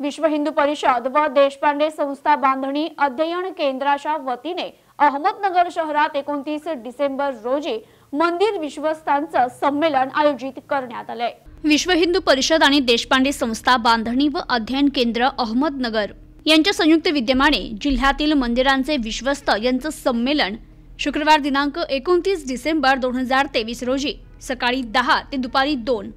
विश्व हिंदू परिषद व देशपांडे संस्था बांधणी अध्ययन केंद्राच्या वतीने अहमदनगर शहरात 29 डिसेंबर रोजी मंदिर विश्वस्तांचं संमेलन आयोजित करण्यात आले। विश्व हिंदू परिषद आणि देशपांडे संस्था बांधणी व अध्ययन केंद्र अहमदनगर यांच्या संयुक्त विद्यमाने जिल्ह्यातील मंदिरांचे विश्वस्त यांचं संमेलन शुक्रवार दिनांक 29 डिसेंबर 2023 रोजी सकाळी 10 ते दुपारी 2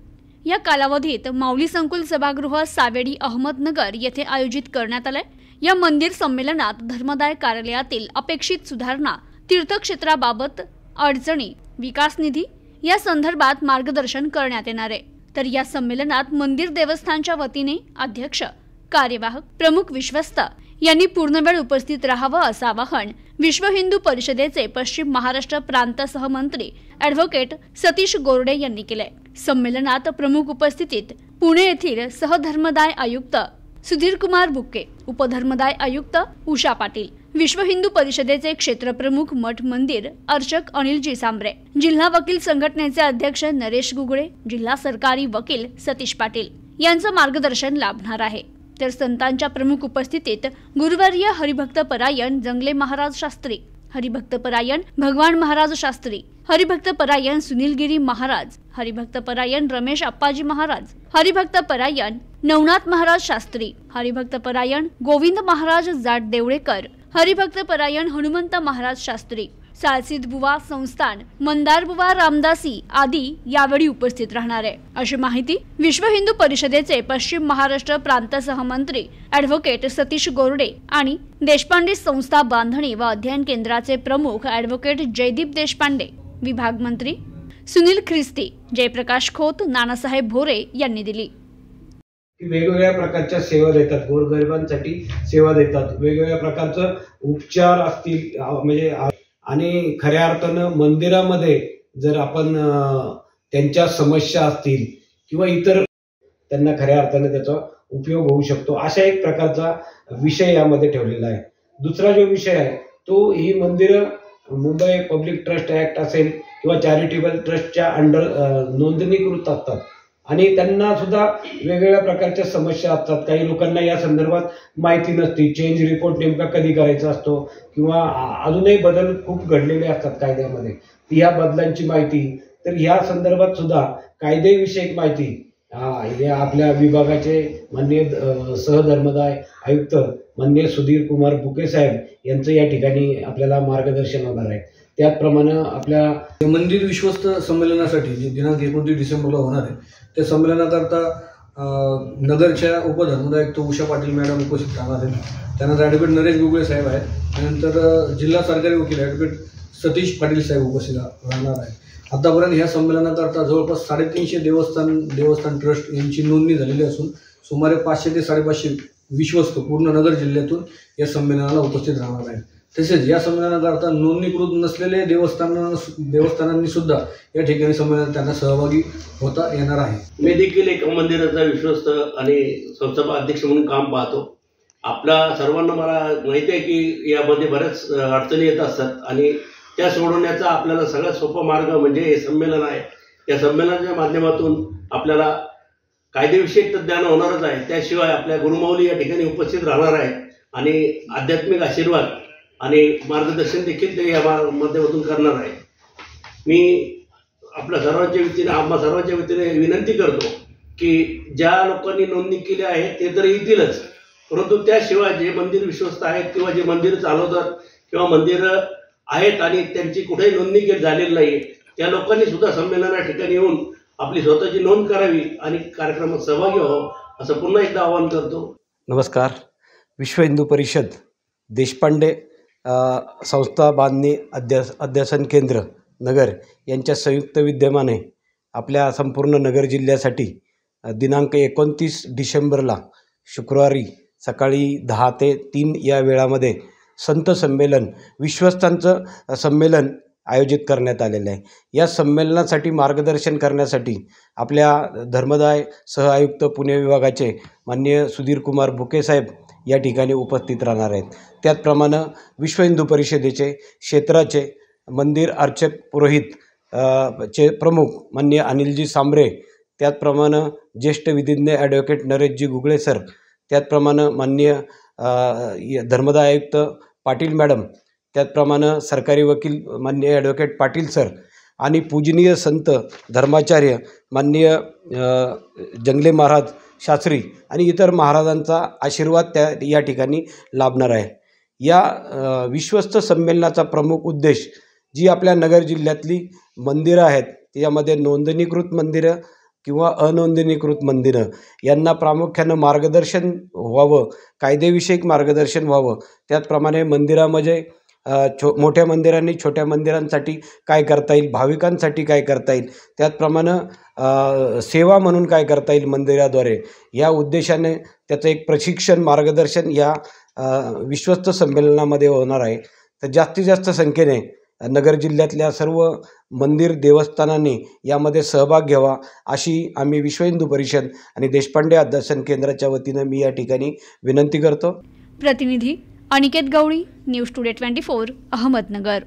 या कालावधीत माऊली संकुल सभागृह सावेडी अहमदनगर येथे आयोजित करण्यात आले। या मंदिर संमेलनात धर्मदाय कार्यालयातील अपेक्षित सुधारणा, तीर्थक्षेत्राबाबत अडचणी, विकास निधी या संदर्भात मार्गदर्शन करण्यात येणार आहे। तर या संमेलनात मंदिर देवस्थानच्या वतीने अध्यक्ष, कार्यवाहक, प्रमुख विश्वस्त यांनी पूर्णवेळ उपस्थित राहावं असं आवाहन विश्व हिंदू परिषदेचे पश्चिम महाराष्ट्र प्रांत सहमंत्री ॲडव्होकेट सतीश गोरडे यांनी केले। संमेलनात प्रमुख उपस्थितीत पुणे येथील सहधर्मदाय आयुक्त सुधीर कुमार बुक्के, उपधर्मदाय आयुक्त उषा पाटील, विश्व हिंदू परिषदेचे क्षेत्रप्रमुख मठ मंदिर अर्चक अनिलजी सांबरे, जिल्हा वकील संघटनेचे अध्यक्ष नरेश गुगळे, जिल्हा सरकारी वकील सतीश पाटील यांचं मार्गदर्शन लाभणार आहे। तर संतांच्या प्रमुख उपस्थितीत गुरुवर्य हरिभक्त परायण जंगले महाराज शास्त्री, हरिभक्त परायण भगवान महाराज शास्त्री, हरिभक्त परायण सुनीलगिरी महाराज, हरिभक्त परायण रमेश अप्पाजी महाराज, हरिभक्त परायण नवनाथ महाराज शास्त्री, हरिभक्त परायण गोविंद महाराज जाट देवळेकर, हरिभक्त परायण हनुमंत महाराज शास्त्री, सालसीद बुवा संस्थान, मंदार बुवा रामदासी आदी यावेळी उपस्थित राहणार आहे, अशी माहिती विश्व हिंदू परिषदेचे पश्चिम महाराष्ट्र प्रांत सहमंत्री ॲडव्होकेट सतीश गोरडे आणि देशपांडे संस्था बांधणी व अध्ययन केंद्राचे प्रमुख ॲडव्होकेट जयदीप देशपांडे, विभाग मंत्री सुनील ख्रिस्ती, जयप्रकाश खोत, नानासाहेब भोरे यांनी दिली। वेगवेगळ्या प्रकारच्या सेवा देतात, गोरगरिबांसाठी सेवा देतात, वेगवेगळ्या प्रकारचे उपचार असतील म्हणजे आणि खऱ्या अर्थानं मंदिरामध्ये जर आपण त्यांच्या समस्या असतील किंवा इतर त्यांना खऱ्या अर्थाने त्याचा उपयोग होऊ शकतो अशा एक प्रकारचा विषय यामध्ये ठेवलेला आहे। दुसरा जो विषय आहे तो ही मंदिरं मुंबई पब्लिक ट्रस्ट ऍक्ट असेल किंवा चॅरिटेबल ट्रस्टच्या अंडर नोंदणीकृत असतात आणि त्यांना सुद्धा वेगवेगळ्या प्रकारच्या समस्या असतात। काही लोकांना या संदर्भात माहिती नसते, चेंज रिपोर्ट नेमका कधी करायचा असतो किंवा अजूनही बदल खूप घडलेले असतात कायद्यामध्ये, या बदलांची माहिती, तर या संदर्भात सुद्धा कायदेविषयक माहिती या आपल्या विभागाचे माननीय सहधर्मदाय आयुक्त माननीय सुधीर कुमार बुके साहेब यांचं या ठिकाणी आपल्याला मार्गदर्शन होणार आहे। त्याचप्रमाणे आपल्या मंदिर विश्वस्त संमेलनासाठी जे दिनांक 29 डिसेंबरला होणार आहे त्या संमेलनाकरता नगरच्या उपधर्मदाय आयुक्त उषा पाटील मॅडम उपस्थित राहणार आहेत। त्यानंतर ॲडव्होकेट नरेश गुगळे साहेब आहेत, त्यानंतर जिल्हा सरकारी वकील ॲडव्होकेट सतीश पाटील साहेब उपस्थित राहणार आहेत। आतापर्यंत ह्या संमेलनाकरता जवळपास 350 देवस्थान ट्रस्ट यांची नोंदणी झालेली असून सुमारे 500 ते 550 विश्वस्त पूर्ण नगर जिल्ह्यातून या संमेलनाला उपस्थित राहणार आहेत। तसेच या संमेलनाकरता नोंदणीकृत नसलेले देवस्थानांनी सुद्धा या ठिकाणी संमेलनात त्यांना सहभागी होता येणार आहे। मी देखील एक मंदिराचा विश्वस्त आणि संस्थापक अध्यक्ष म्हणून काम पाहतो। आपल्या सर्वांना मला माहिती आहे की यामध्ये बऱ्याच अडचणी येत असतात आणि त्या सोडवण्याचा आपल्याला सगळ्यात सोपा मार्ग म्हणजे हे संमेलन आहे। या संमेलनाच्या माध्यमातून आपल्याला कायदेविषयक तर ज्ञान होणारच आहे, त्याशिवाय आपल्या गुरुमाऊली या ठिकाणी उपस्थित राहणार आहे आणि आध्यात्मिक आशीर्वाद आणि मार्गदर्शन देखील ते या माध्यमातून करणार आहे। मी आपल्या सर्वांच्या वतीने विनंती करतो की ज्या लोकांनी नोंदणी केली आहे ते तर येतीलच, परंतु त्याशिवाय जे मंदिर विश्वस्त आहेत किंवा जे मंदिर चालवतात किंवा मंदिरं आहेत आणि त्यांची कुठेही नोंदणी झालेली नाही त्या लोकांनी सुद्धा संमेलना ठिकाणी येऊन आपली स्वतःची नोंद करावी आणि कार्यक्रमात सहभागी व्हावं असं पुन्हा एकदा आवाहन करतो। नमस्कार। विश्व हिंदू परिषद देशपांडे संस्था बांधणी अध्यसन केंद्र नगर यांच्या संयुक्त विद्यमाने आपल्या संपूर्ण नगर जिल्ह्यासाठी दिनांक 29 डिसेंबरला शुक्रवारी सकाळी 10 ते 3 या वेळामध्ये संत संमेलन विश्वस्तांचं संमेलन आयोजित करण्यात आलेलं आहे। या संमेलनासाठी मार्गदर्शन करण्यासाठी आपल्या धर्मदाय सह आयुक्त पुणे विभागाचे माननीय सुधीर कुमार बुके साहेब या ठिकाणी उपस्थित राहणार आहेत। त्याचप्रमाणे विश्व हिंदू परिषदेचे क्षेत्राचे मंदिर अर्चक पुरोहित चे प्रमुख माननीय अनिलजी सांबरे, त्याचप्रमाणे ज्येष्ठ विधिज्ञ ॲडव्होकेट नरेशजी गुगळे सर, त्याचप्रमाणे माननीय धर्मदाय आयुक्त पाटील मॅडम, त्याचप्रमाणे सरकारी वकील माननीय ॲडव्होकेट पाटील सर आणि पूजनीय संत धर्माचार्य माननीय जंगले महाराज शास्त्री आणि इतर महाराजांचा आशीर्वाद या ठिकाणी लाभणार आहे. या विश्वस्त संमेलनाचा प्रमुख उद्देश जी आपल्या नगर जिल्ह्यातली मंदिरं आहेत त्यामध्ये नोंदणीकृत मंदिरं किंवा अनोंदणीकृत मंदिरं यांना प्रामुख्यानं मार्गदर्शन व्हावं, कायदेविषयक मार्गदर्शन व्हावं. त्याचप्रमाणे मंदिरामध्ये मोठ्या मंदिरांनी छोट्या मंदिरांसाठी काय करता येईल, भाविकांसाठी काय करता येईल, त्याचप्रमाणे सेवा म्हणून काय करता येईल मंदिराद्वारे, या उद्देशाने त्याचं एक प्रशिक्षण मार्गदर्शन या विश्वस्त संमेलनामध्ये होणार आहे. तर जास्तीत जास्त संख्येने नगर जिल्ह्यातल्या सर्व मंदिर देवस्थानांनी यामध्ये सहभाग घ्यावा अशी आम्ही विश्व हिंदू परिषद आणि देशपांडे अध्यासन केंद्राच्या वतीनं मी या ठिकाणी विनंती करतो. प्रतिनिधी अनिकेत गवळी, न्यूज टुडे 24, अहमदनगर.